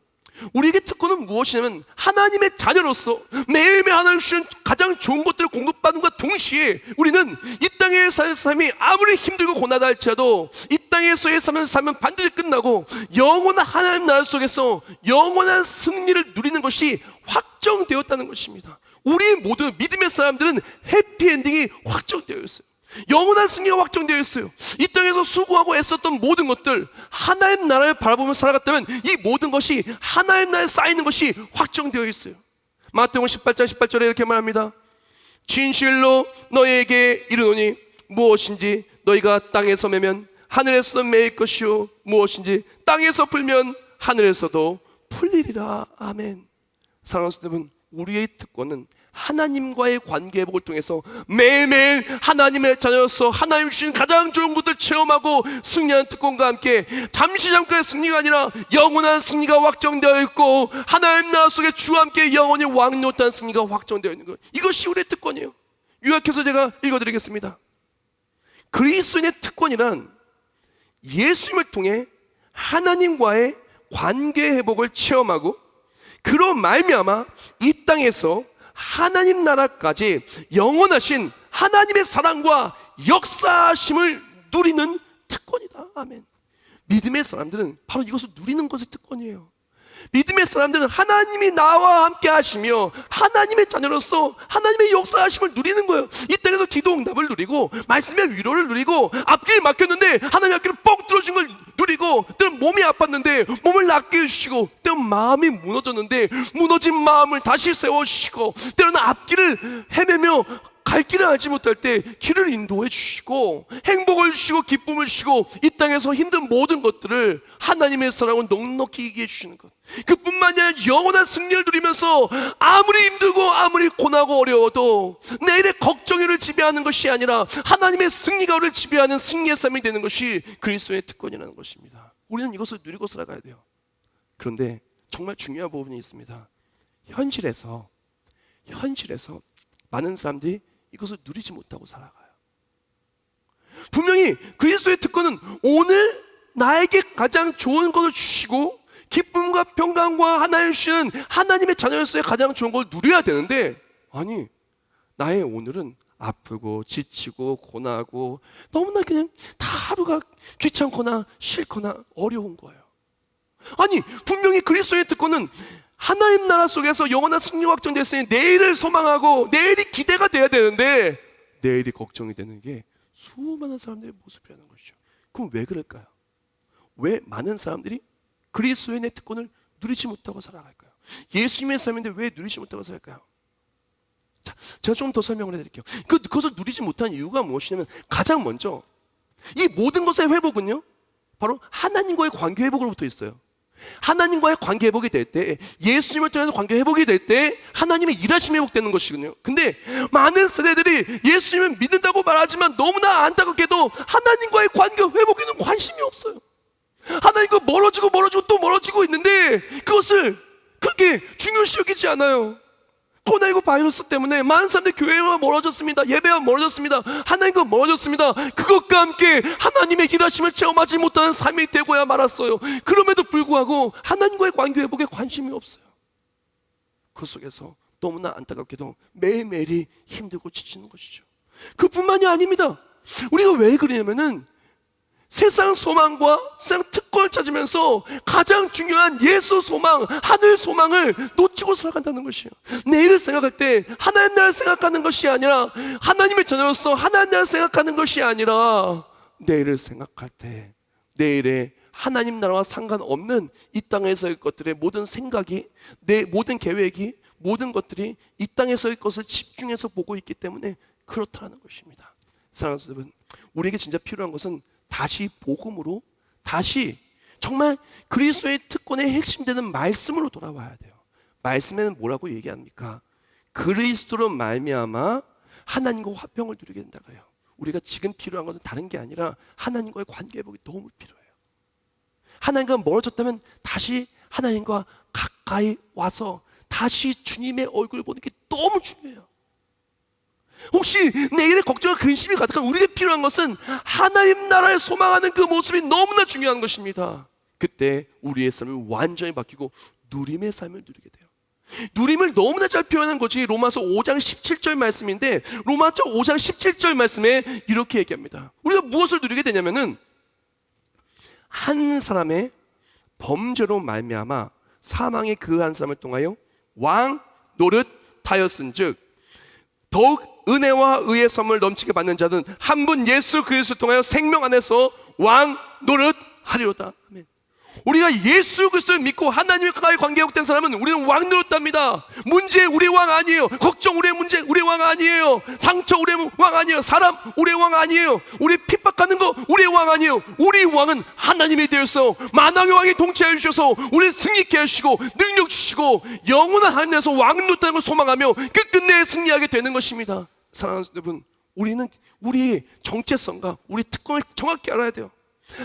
우리에게 특권은 무엇이냐면 하나님의 자녀로서 매일매일 하나님 주신 가장 좋은 것들을 공급받는과 동시에 우리는 이 땅에서의 삶이 아무리 힘들고 고난하다 할지라도 이 땅에서의 삶은 반드시 끝나고 영원한 하나님 나라 속에서 영원한 승리를 누리는 것이 확정되었다는 것입니다. 우리 모든 믿음의 사람들은 해피엔딩이 확정되어 있어요. 영원한 승리가 확정되어 있어요. 이 땅에서 수고하고 애썼던 모든 것들, 하나님 나라를 바라보며 살아갔다면 이 모든 것이 하나님 나라에 쌓이는 것이 확정되어 있어요. 마태복음 18장 18절에 이렇게 말합니다. 진실로 너희에게 이르노니 무엇인지 너희가 땅에서 매면 하늘에서도 매일 것이요 무엇인지 땅에서 풀면 하늘에서도 풀리리라. 아멘. 사랑하는 여러분, 우리의 특권은 하나님과의 관계 회복을 통해서 매일매일 하나님의 자녀로서 하나님 주신 가장 좋은 것들 체험하고 승리하는 특권과 함께 잠깐의 승리가 아니라 영원한 승리가 확정되어 있고 하나님 나라 속에 주와 함께 영원히 왕노릇하는 승리가 확정되어 있는 것, 이것이 우리의 특권이에요. 요약해서 제가 읽어드리겠습니다. 그리스도인의 특권이란 예수님을 통해 하나님과의 관계 회복을 체험하고 그로 말미암아 이 땅에서 하나님 나라까지 영원하신 하나님의 사랑과 역사심을 누리는 특권이다. 아멘. 믿음의 사람들은 바로 이것을 누리는 것이 특권이에요. 믿음의 사람들은 하나님이 나와 함께 하시며 하나님의 자녀로서 하나님의 역사하심을 누리는 거예요. 이 땅에서 기도 응답을 누리고 말씀의 위로를 누리고 앞길이 막혔는데 하나님 앞길을 뻥 뚫어준 걸 누리고, 때론 몸이 아팠는데 몸을 낫게 해주시고, 때론 마음이 무너졌는데 무너진 마음을 다시 세워주시고, 때로는 앞길을 헤매며 갈 길을 알지 못할 때 길을 인도해 주시고 행복을 주시고 기쁨을 주시고 이 땅에서 힘든 모든 것들을 하나님의 사랑을 넉넉히 이기해 주시는 것, 그뿐만이 아니라 영원한 승리를 누리면서 아무리 힘들고 아무리 고나고 어려워도 내일의 걱정을 지배하는 것이 아니라 하나님의 승리가 우리를 지배하는 승리의 삶이 되는 것이 그리스도의 특권이라는 것입니다. 우리는 이것을 누리고 살아가야 돼요. 그런데 정말 중요한 부분이 있습니다. 현실에서 많은 사람들이 이것을 누리지 못하고 살아가요. 분명히 그리스도의 특권은 오늘 나에게 가장 좋은 것을 주시고 기쁨과 평강과 하나님 주시는 하나님의 자녀로서의 가장 좋은 걸 누려야 되는데, 아니, 나의 오늘은 아프고 지치고 고나고 너무나 그냥 다 하루가 귀찮거나 싫거나 어려운 거예요. 아니, 분명히 그리스도의 특권은 하나님 나라 속에서 영원한 승리가 확정됐으니 내일을 소망하고 내일이 기대가 돼야 되는데 내일이 걱정이 되는 게 수많은 사람들의 모습이라는 것이죠. 그럼 왜 그럴까요? 왜 많은 사람들이 그리스도의 특권을 누리지 못하고 살아갈까요? 예수님의 삶인데 왜 누리지 못하고 살까요? 자, 제가 좀 더 설명을 해드릴게요. 그것을 누리지 못한 이유가 무엇이냐면, 가장 먼저 이 모든 것의 회복은요, 바로 하나님과의 관계 회복으로부터 있어요. 하나님과의 관계 회복이 될 때, 예수님을 통해서 관계 회복이 될 때 하나님의 일하심이 회복되는 것이거든요. 근데 많은 세대들이 예수님을 믿는다고 말하지만 너무나 안타깝게도 하나님과의 관계 회복에는 관심이 없어요. 하나님과 멀어지고 또 멀어지고 있는데 그것을 그렇게 중요시 여기지 않아요. 코로나19 바이러스 때문에 많은 사람들이 교회와 멀어졌습니다. 예배와 멀어졌습니다. 하나님과 멀어졌습니다. 그것과 함께 하나님의 일하심을 체험하지 못하는 삶이 되고야 말았어요. 그럼에도 불구하고 하나님과의 관계 회복에 관심이 없어요. 그 속에서 너무나 안타깝게도 매일매일이 힘들고 지치는 것이죠. 그뿐만이 아닙니다. 우리가 왜 그러냐면은 세상 소망과 세상 특권을 찾으면서 가장 중요한 예수 소망, 하늘 소망을 놓치고 살아간다는 것이에요. 내일을 생각할 때 하나님 나라를 생각하는 것이 아니라, 하나님의 자녀로서 하나님 나라를 생각하는 것이 아니라, 내일을 생각할 때 내일의 하나님 나라와 상관없는 이 땅에서의 것들의 모든 생각이, 내 모든 계획이, 모든 것들이 이 땅에서의 것을 집중해서 보고 있기 때문에 그렇다는 것입니다. 사랑하는 여러분, 우리에게 진짜 필요한 것은 다시 복음으로, 다시 정말 그리스도의 특권의 핵심되는 말씀으로 돌아와야 돼요. 말씀에는 뭐라고 얘기합니까? 그리스도로 말미암아 하나님과 화평을 누리게 된다 그래요. 우리가 지금 필요한 것은 다른 게 아니라 하나님과의 관계 회복이 너무 필요해요. 하나님과 멀어졌다면 다시 하나님과 가까이 와서 다시 주님의 얼굴을 보는 게 너무 중요해요. 혹시 내일의 걱정과 근심이 가득한 우리에게 필요한 것은 하나님 나라를 소망하는 그 모습이 너무나 중요한 것입니다. 그때 우리의 삶은 완전히 바뀌고 누림의 삶을 누리게 돼요. 누림을 너무나 잘 표현한 것이 로마서 5장 17절 말씀인데, 로마서 5장 17절 말씀에 이렇게 얘기합니다. 우리가 무엇을 누리게 되냐면은, 한 사람의 범죄로 말미암아 사망이 그 한 사람을 통하여 왕 노릇하였은즉 더욱 은혜와 의의 선물 넘치게 받는 자는 한 분 예수 그리스도를 통하여 생명 안에서 왕 노릇하리로다. 아멘. 우리가 예수 그리스도를 믿고 하나님과 가까이 관계 회복된 사람은 우리는 왕 노릇합니다. 문제 우리 왕 아니에요. 걱정 우리의 문제 우리 왕 아니에요. 상처 우리의 왕 아니에요. 사람 우리의 왕 아니에요. 우리 핍박하는 거 우리의 왕 아니에요. 우리 왕은 하나님이 되어서 만왕의 왕이 통치하여 주셔서 우리를 승리케 하시고 능력 주시고 영원한 하늘에서 왕 노릇하는 걸 소망하며 끝끝내 승리하게 되는 것입니다. 사랑하는 여러분, 우리는 우리의 정체성과 우리 특권을 정확히 알아야 돼요.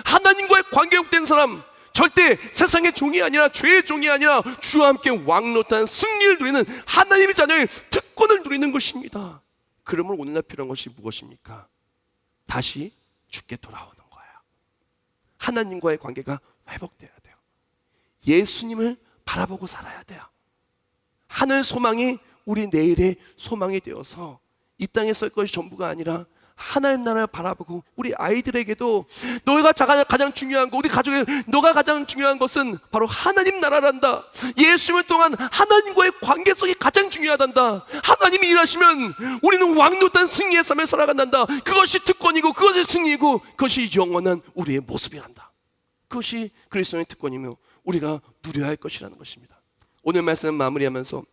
하나님과의 관계 회복된 사람, 절대 세상의 종이 아니라 죄의 종이 아니라 주와 함께 왕노릇하는 승리를 누리는 하나님의 자녀의 특권을 누리는 것입니다. 그러면 오늘날 필요한 것이 무엇입니까? 다시 주께 돌아오는 거예요. 하나님과의 관계가 회복돼야 돼요. 예수님을 바라보고 살아야 돼요. 하늘 소망이 우리 내일의 소망이 되어서 이 땅에 설 것이 전부가 아니라 하나님 나라를 바라보고 우리 아이들에게도 너가 가장 중요한 거, 우리 가족에 너가 가장 중요한 것은 바로 하나님 나라란다. 예수님을 통한 하나님과의 관계성이 가장 중요하단다. 하나님이 일하시면 우리는 왕노릇한 승리의 삶을 살아간단다. 그것이 특권이고 그것이 승리이고 그것이 영원한 우리의 모습이란다. 그것이 그리스도의 특권이며 우리가 누려야 할 것이라는 것입니다. 오늘 말씀 마무리하면서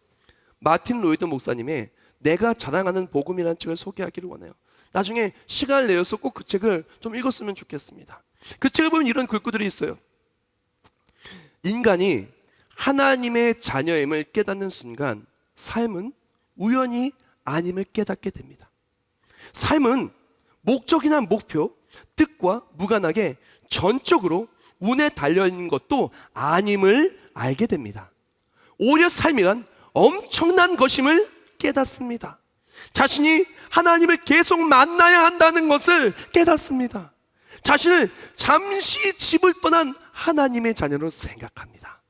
마틴 로이드 목사님의 내가 자랑하는 복음이라는 책을 소개하기를 원해요. 나중에 시간을 내어서 꼭 그 책을 좀 읽었으면 좋겠습니다. 그 책을 보면 이런 글귀들이 있어요. 인간이 하나님의 자녀임을 깨닫는 순간 삶은 우연히 아님을 깨닫게 됩니다. 삶은 목적이나 목표, 뜻과 무관하게 전적으로 운에 달려있는 것도 아님을 알게 됩니다. 오히려 삶이란 엄청난 것임을 깨닫습니다. 자신이 하나님을 계속 만나야 한다는 것을 깨닫습니다. 자신을 잠시 집을 떠난 하나님의 자녀로 생각합니다.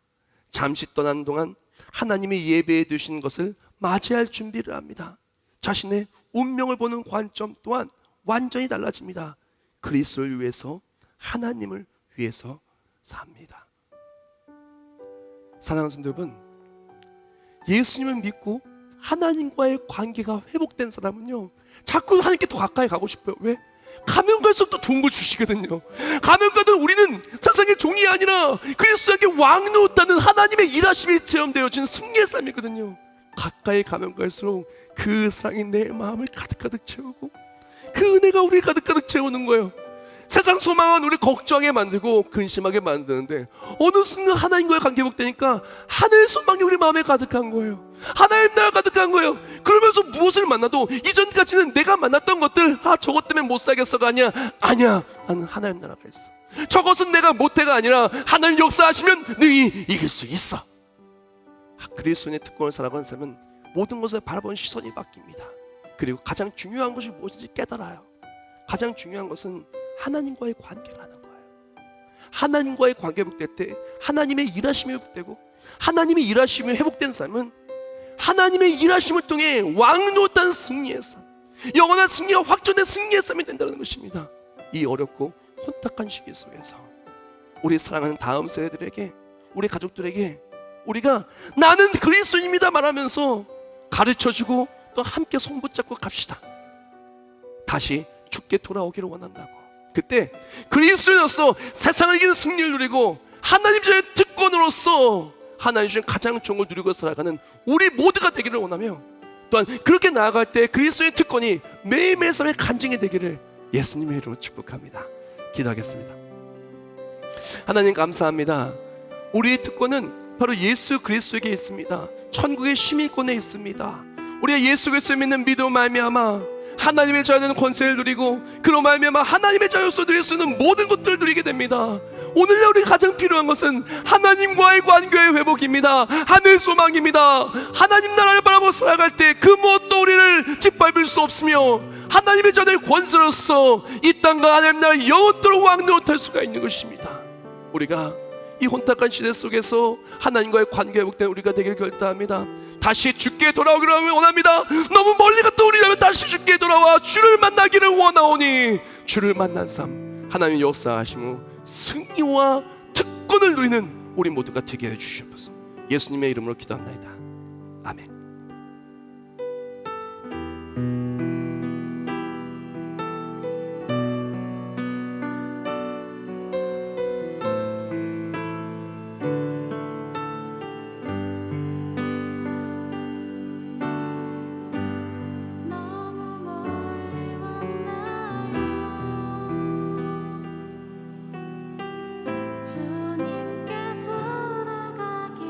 잠시 떠난 동안 하나님의 예배해 두신 것을 맞이할 준비를 합니다. 자신의 운명을 보는 관점 또한 완전히 달라집니다. 그리스도를 위해서, 하나님을 위해서 삽니다. 사랑하는 성도 여러분, 예수님을 믿고 하나님과의 관계가 회복된 사람은요, 자꾸 하나님께 더 가까이 가고 싶어요. 왜? 가면 갈수록 더 좋은 걸 주시거든요. 가면 가도 우리는 세상의 종이 아니라 그리스도에게 왕노릇하는 하나님의 일하심이 체험되어진 승리의 삶이거든요. 가까이 가면 갈수록 그 사랑이 내 마음을 가득가득 채우고 그 은혜가 우리 가득가득 채우는 거예요. 세상 소망은 우리 걱정하게 만들고 근심하게 만드는데 어느 순간 하나님과의 관계 회복되니까 하늘 소망이 우리 마음에 가득한 거예요. 하나님 나라 가득한 거예요. 그러면서 무엇을 만나도 이전까지는 내가 만났던 것들, 저것 때문에 못 살겠어가 아니야. 나는 하나님 나라가 있어. 저것은 내가 못해가 아니라 하나님 역사하시면 능히 이길 수 있어. 그리스도의 특권을 살아가는 사람은 모든 것을 바라보는 시선이 바뀝니다. 그리고 가장 중요한 것이 무엇인지 깨달아요. 가장 중요한 것은 하나님과의 관계라는 거예요. 하나님과의 관계 회복될 때 하나님의 일하심이 회복되고, 하나님의 일하심이 회복된 삶은 하나님의 일하심을 통해 왕노릇한 승리의 삶, 영원한 승리와 확전의 승리의 삶이 된다는 것입니다. 이 어렵고 혼탁한 시기 속에서 우리 사랑하는 다음 세대들에게, 우리 가족들에게 우리가 나는 그리스도인입니다 말하면서 가르쳐주고 또 함께 손 붙잡고 갑시다. 다시 주께 돌아오기를 원한다고. 그때 그리스도인으로서 세상을 이기는 승리를 누리고 하나님 자의 특권으로서 하나님 주신 가장 좋은 걸 누리고 살아가는 우리 모두가 되기를 원하며, 또한 그렇게 나아갈 때 그리스도의 특권이 매일매일 삶의 간증이 되기를 예수님의 이름으로 축복합니다. 기도하겠습니다. 하나님 감사합니다. 우리의 특권은 바로 예수 그리스도에게 있습니다. 천국의 시민권에 있습니다. 우리가 예수 그리스도를 믿는 믿음으로 말미암아 하나님의 자녀는 권세를 누리고, 그로 말미암아 하나님의 자녀로서 누릴 수 있는 모든 것들을 누리게 됩니다. 오늘날 우리가 가장 필요한 것은 하나님과의 관계의 회복입니다. 하늘 소망입니다. 하나님 나라를 바라보고 살아갈 때 그 무엇도 우리를 짓밟을 수 없으며 하나님의 자녀의 권세로서 이 땅과 하나님 나라를 영원토록 왕노릇할 수가 있는 것입니다. 우리가 이 혼탁한 시대 속에서 하나님과의 관계 회복된 우리가 되길 결단합니다. 다시 주께 돌아오기를 원합니다. 너무 멀리 갔다 오리라면 다시 주께 돌아와 주를 만나기를 원하오니, 주를 만난 삶, 하나님 역사하시고 승리와 특권을 누리는 우리 모두가 되게 해주시옵소서. 예수님의 이름으로 기도합니다. 아멘. 주님께 돌아가기엔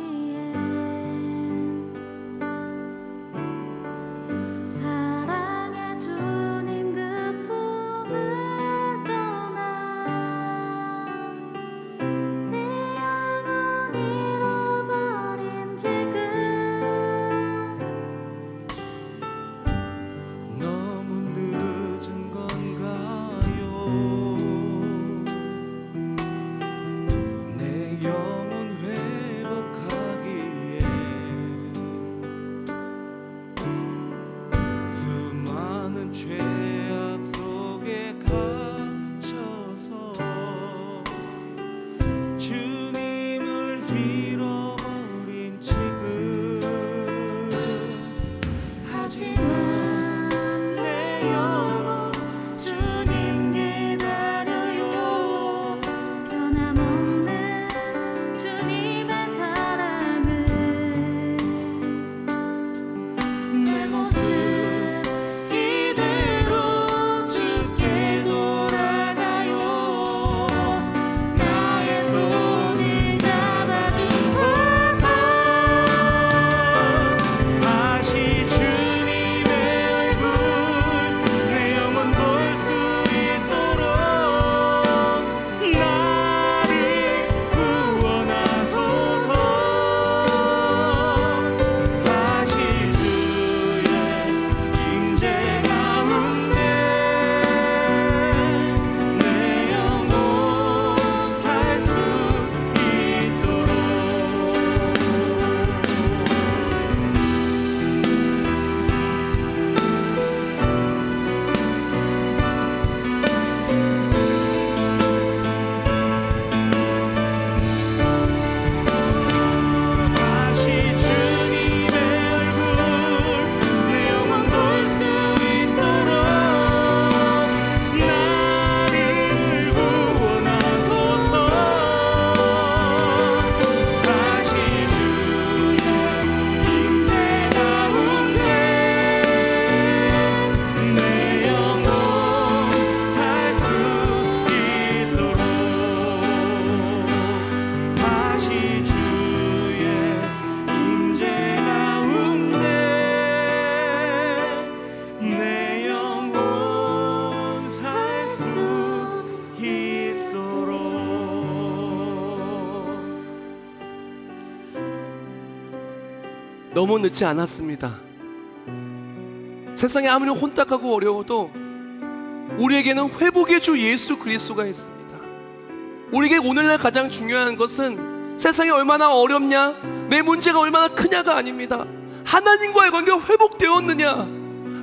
너무 늦지 않았습니다. 세상에 아무리 혼탁하고 어려워도 우리에게는 회복의 주 예수 그리스도가 있습니다. 우리에게 오늘날 가장 중요한 것은 세상이 얼마나 어렵냐, 내 문제가 얼마나 크냐가 아닙니다. 하나님과의 관계가 회복되었느냐,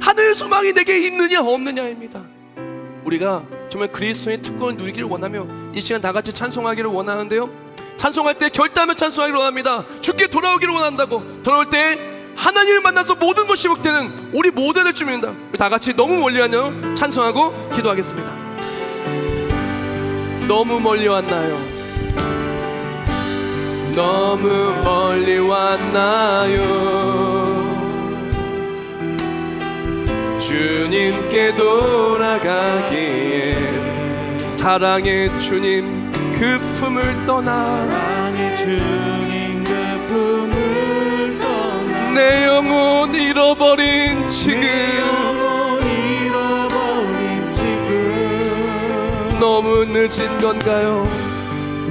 하늘의 소망이 내게 있느냐 없느냐입니다. 우리가 정말 그리스도의 특권을 누리기를 원하며 이 시간 다 같이 찬송하기를 원하는데요, 찬송할 때 결단하며 찬송하기를 원합니다. 주께 돌아오기를 원한다고. 돌아올 때 하나님을 만나서 모든 것이 회복되는 우리 모두를 주입니다. 우리 다 같이 너무 멀리 왔나요? 찬송하고 기도하겠습니다. 너무 멀리 왔나요? 너무 멀리 왔나요? 주님께 돌아가기에 사랑의 주님 그 품을 떠나, 사랑의 주님 그 품을 떠나 내 영혼 잃어버린 지금, 잃어버린 지금 너무 늦은 건가요?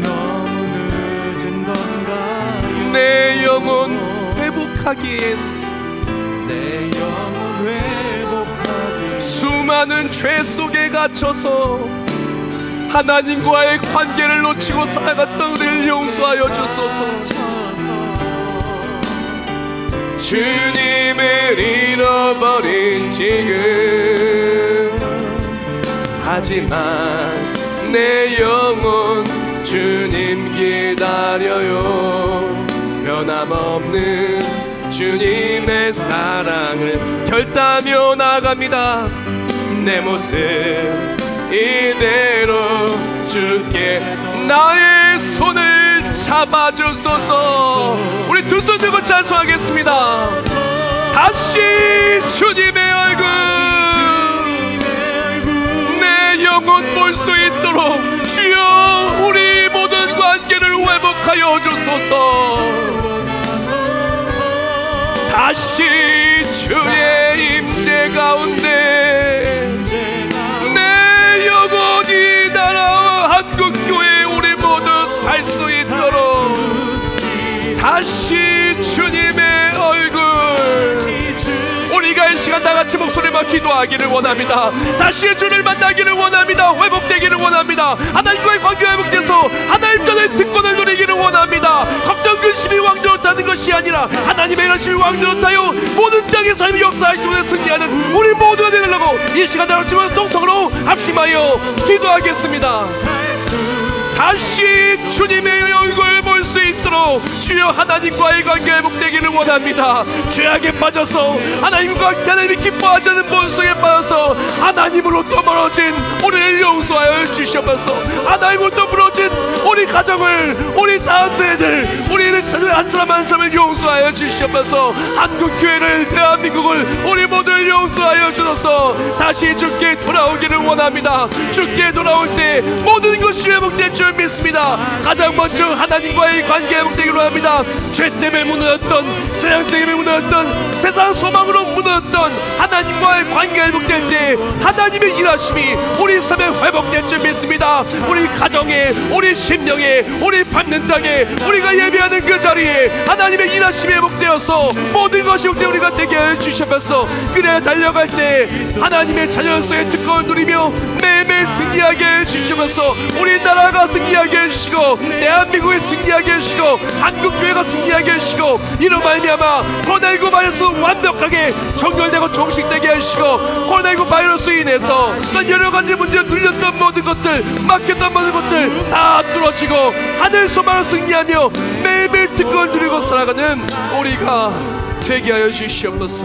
너무 늦은 건가요? 내 영혼 회복하기엔 내 영혼 회복하기 수많은 죄 속에 갇혀서 하나님과의 관계를 놓치고 살아갔던 우리를 용서하여 주소서. 주님을 잃어버린 지금, 하지만 내 영혼 주님 기다려요. 변함없는 주님의 사랑을 결단하며 나아갑니다. 내 모습 이대로 주께 나의 손을 잡아주소서. 우리 두 손 들고 찬송하겠습니다. 다시 주님의 얼굴 내 영혼 볼 수 있도록 주여 우리 모든 관계를 회복하여 주소서. 다시 주의 임재 가운데 내 영혼이 날아와 한국교회 우리 모두 살 수 있도록 다시 주님의 얼굴, 우리가 이 시간 다같이 목소리만 기도하기를 원합니다. 다시 주를 만나기를 원합니다. 회복되기를 원합니다. 하나님과의 관계가 회복돼서 하나님 전의 특권을 누리기를 원합니다. 걱정 근심이 왕노릇하는 것이 아니라 하나님의 일하심이 왕노릇하여 모든 땅의 삶이 역사하시고 승리하는 우리 모두가 되려고 이 시간 다같이 동성으로 합심하여 기도하겠습니다. 다시 주님의 얼굴을 볼 수 있도록 주여 하나님과의 관계 회복되기를 원합니다. 죄악에 빠져서 하나님과 하나님이 기뻐하지 않는 본성에 빠져서 하나님으로부터 멀어진 우리를 용서하여 주시옵소서. 하나님으로부터 멀어진 우리 가정을, 우리 다음 세대들, 우리를 찾는 한 사람 한 사람을 용서하여 주시옵소서. 한국교회를, 대한민국을, 우리 모두를 용서하여 주소서. 다시 주께 돌아오기를 원합니다. 주께 돌아올 때 모든 것이 회복될 줄 믿습니다. 가장 먼저 하나님과의 관계 회복되기로 합니다. 죄 때문에 무너졌던, 세상 때문에 무너졌던, 세상 소망으로 무너졌던 하나님과의 관계 회복될 때 하나님의 일하심이 우리 삶에 회복될 줄 믿습니다. 우리 가정에, 우리 심령에, 우리 밟는 땅에, 우리가 예배하는 그 자리에 하나님의 일하심이 회복되어서 모든 것이 회복된 우리가 되게 하여 주시면서 그래 달려갈 때 하나님의 자녀로서의 특권을 누리며 매일매일 승리하게 해주시면서 우리나라가 승리하게 해주시고 대한민국이 승리하게 해주시고 한국교회가 승리하게 해주시고 이로 말미암아 코로나19 바이러스 완벽하게 정결되고 종식되게 해주시고 코로나19 바이러스로 인해서 여러가지 문제로 눌렸던 모든 것들, 막혔던 모든 것들 다 뚫어지고 하늘 소망을 승리하며 매일매일 특권을 누리고 살아가는 우리가 되게 하여 주시옵소서.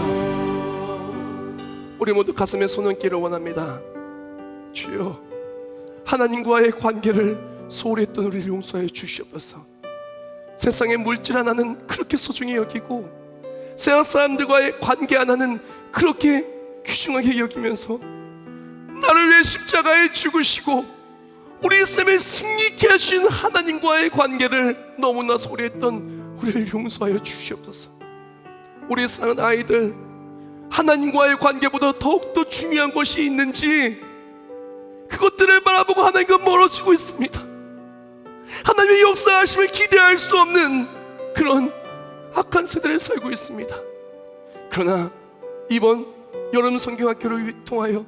우리 모두 가슴에 손 얹기를 원합니다. 주여 하나님과의 관계를 소홀히 했던 우리를 용서하여 주시옵소서. 세상의 물질 하나는 그렇게 소중히 여기고 세상 사람들과의 관계 하나는 그렇게 귀중하게 여기면서 나를 위해 십자가에 죽으시고 우리 삶을 승리케 하신 하나님과의 관계를 너무나 소홀히 했던 우리를 용서하여 주시옵소서. 우리 사랑하는 아이들, 하나님과의 관계보다 더욱더 중요한 것이 있는지 그것들을 바라보고 하나님과 멀어지고 있습니다. 하나님의 역사하심을 기대할 수 없는 그런 악한 세대를 살고 있습니다. 그러나 이번 여름 성경학교를 통하여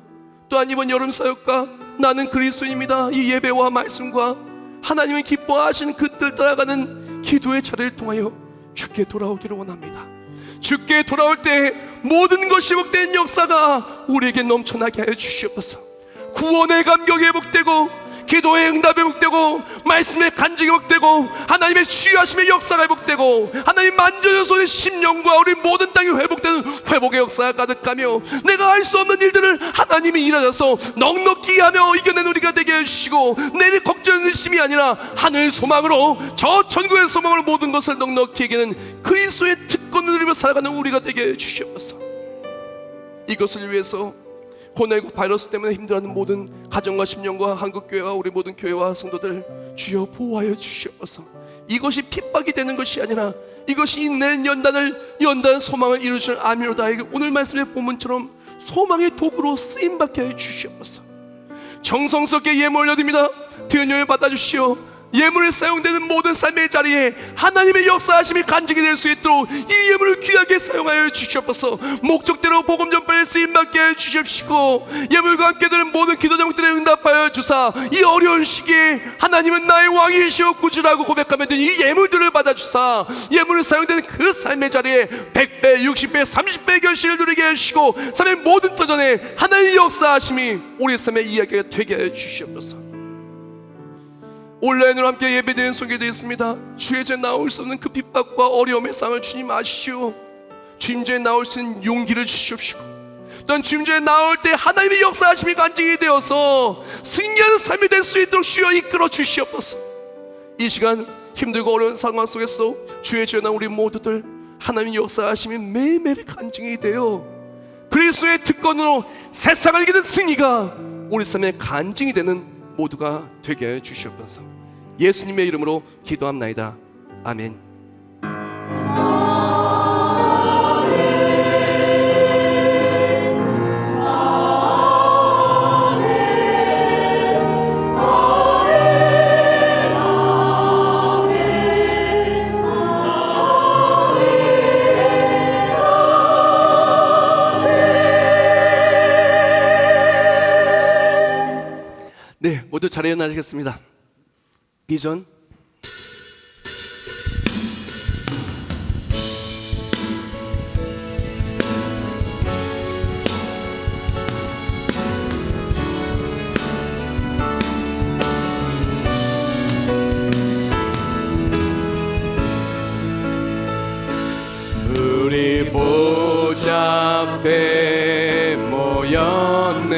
또한 이번 여름 사역과 나는 그리스도인입니다, 이 예배와 말씀과 하나님을 기뻐하시는 그 뜻 따라가는 기도의 자리를 통하여 주께 돌아오기를 원합니다. 주께 돌아올 때 모든 것이 회복된 역사가 우리에게 넘쳐나게 하여 주시옵소서. 구원의 감격이 회복되고 기도의 응답이 회복되고 말씀의 간증이 회복되고 하나님의 치유하심의 역사가 회복되고 하나님 만져줘서 우리 심령과 우리 모든 땅이 회복되는 회복의 역사가 가득하며 내가 할 수 없는 일들을 하나님이 일하셔서 넉넉히 하며 이겨낸 우리가 되게 해주시고 내일 걱정 의심이 아니라 하늘 소망으로 저 천국의 소망으로 모든 것을 넉넉히 이기는 그리스도의 특권을 누리며 살아가는 우리가 되게 해주시옵소서. 이것을 위해서 코로나19 바이러스 때문에 힘들어하는 모든 가정과 심령과 한국교회와 우리 모든 교회와 성도들 주여 보호하여 주시옵소서. 이것이 핍박이 되는 것이 아니라 이것이 인내의 연단 소망을 이루시는 아미로다에게 오늘 말씀의 본문처럼 소망의 도구로 쓰임받게 하여 주시옵소서. 정성스럽게 예물 올려드립니다. 드연용을 받아주시오. 예물에 사용되는 모든 삶의 자리에 하나님의 역사하심이 간직이 될 수 있도록 이 예물을 귀하게 사용하여 주시옵소서. 목적대로 복음 전파에 쓰임받게 해 주십시고 예물과 함께 드는 모든 기도 제목들에 응답하여 주사 이 어려운 시기에 하나님은 나의 왕이시오 구주라고 고백하며 드는 이 예물들을 받아주사 예물에 사용되는 그 삶의 자리에 100배, 60배, 30배의 결실을 누리게 해주시고 삶의 모든 터전에 하나님의 역사하심이 우리 삶의 이야기가 되게 해 주시옵소서. 온라인으로 함께 예배드리는 소개되어 있습니다. 주의 제 나올 수 없는 그 핍박과 어려움의 상을 주님 아시오. 주님 제 나올 수 있는 용기를 주시옵시고 또한 주님 제 나올 때 하나님의 역사하심이 간증이 되어서 승리하는 삶이 될 수 있도록 주여 이끌어 주시옵소서. 이 시간 힘들고 어려운 상황 속에서 주의 제 나온 우리 모두들 하나님의 역사하심이 매일매일 간증이 되어 그리스도의 특권으로 세상을 이기는 승리가 우리 삶에 간증이 되는 모두가 되게 해 주시옵소서. 예수님의 이름으로 기도합나이다. 아멘. 네, 모두 자리에 나시겠습니다. 비전. 우리 보좌 앞에 모였네.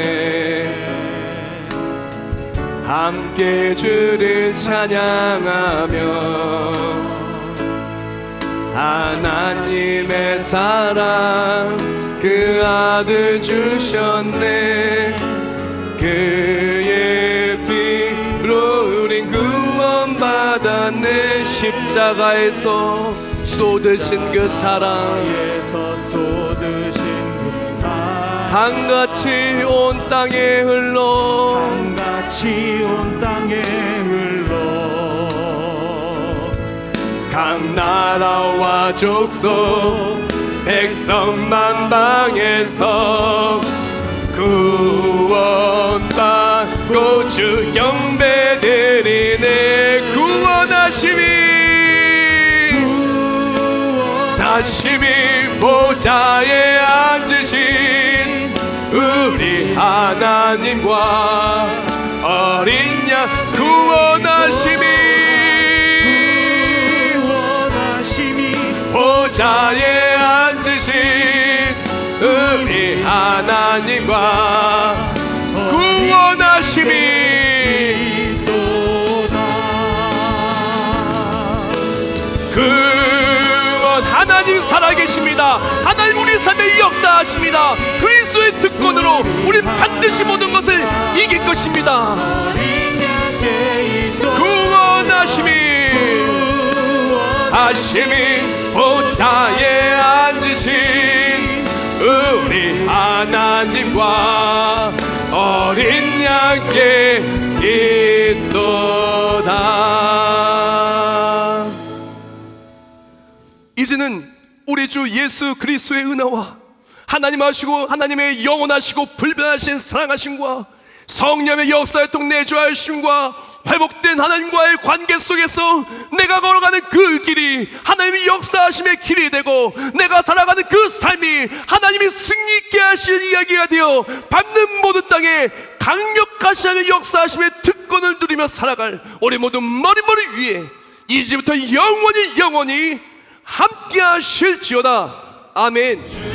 함께 주를 찬양하며 하나님의 사랑 그 아들 주셨네. 그의 피로 우린 구원받았네. 십자가에서 쏟으신 그 사랑 강같이 온 땅에 흘러 강같이 온 땅에 흘러 각 나라와 족속 백성 만방에서 구원받고 주 경배드리네. 구원하심이 다심이 보좌에 앉으신 우리 하나님과 어린 양 구원하심이 보좌에 앉으신 우리 하나님과 구원하심이 하나님 살아계십니다. 하나님 우리 삶에 역사하십니다. 그리스도의 특권으로 우린 반드시 모든 것을 이길 것입니다. 구원하심이 보좌에 앉으신 우리 하나님과 어린 양께 있도다. 이 이제는 우리 주 예수 그리스도의 은혜와 하나님 하시고 하나님의 영원하시고 불변하신 사랑하심과 성령의 역사활동 내주하심과 회복된 하나님과의 관계 속에서 내가 걸어가는 그 길이 하나님이 역사하심의 길이 되고 내가 살아가는 그 삶이 하나님이 승리 있게 하시는 이야기가 되어 밟는 모든 땅에 강력하시는 역사하심의 특권을 누리며 살아갈 우리 모두 머리머리 위에 이제부터 영원히 함께 하실지어다. 아멘.